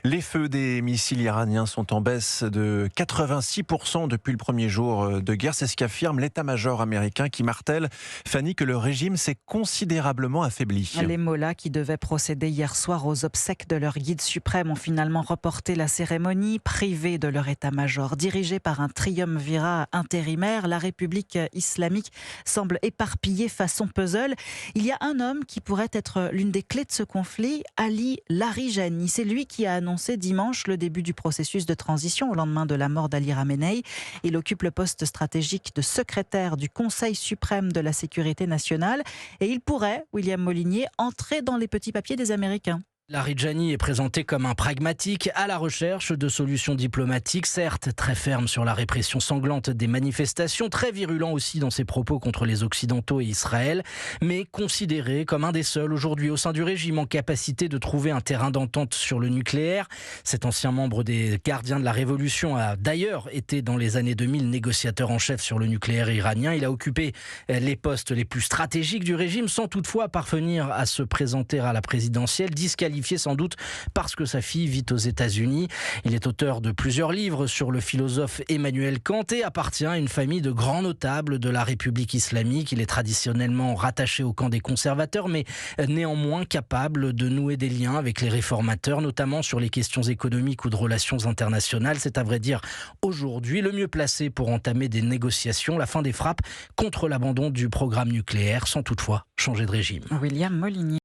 Les feux des missiles iraniens sont en baisse de 86% depuis le premier jour de guerre. C'est ce qu'affirme l'état-major américain qui martèle, Fanny, que le régime s'est considérablement affaibli. Les mollahs qui devaient procéder hier soir aux obsèques de leur guide suprême ont finalement reporté la cérémonie, privés de leur état-major. Dirigé par un triumvirat intérimaire, la République islamique semble éparpillée façon puzzle. Il y a un homme qui pourrait être l'une des clés de ce conflit, Ali Larijani. C'est lui qui a annoncé dimanche le début du processus de transition au lendemain de la mort d'Ali Khamenei. Il occupe le poste stratégique de secrétaire du Conseil suprême de la sécurité nationale et il pourrait, William Molinier, entrer dans les petits papiers des Américains. Larijani est présenté comme un pragmatique à la recherche de solutions diplomatiques, certes très ferme sur la répression sanglante des manifestations, très virulent aussi dans ses propos contre les Occidentaux et Israël, mais considéré comme un des seuls aujourd'hui au sein du régime en capacité de trouver un terrain d'entente sur le nucléaire. Cet ancien membre des gardiens de la Révolution a d'ailleurs été dans les années 2000 négociateur en chef sur le nucléaire iranien. Il a occupé les postes les plus stratégiques du régime sans toutefois parvenir à se présenter à la présidentielle, disqualifié sans doute parce que sa fille vit aux États-Unis. Il est auteur de plusieurs livres sur le philosophe Emmanuel Kant et appartient à une famille de grands notables de la République islamique. Il est traditionnellement rattaché au camp des conservateurs, mais néanmoins capable de nouer des liens avec les réformateurs, notamment sur les questions économiques ou de relations internationales. C'est à vrai dire aujourd'hui le mieux placé pour entamer des négociations, la fin des frappes contre l'abandon du programme nucléaire, sans toutefois changer de régime. William Molinier.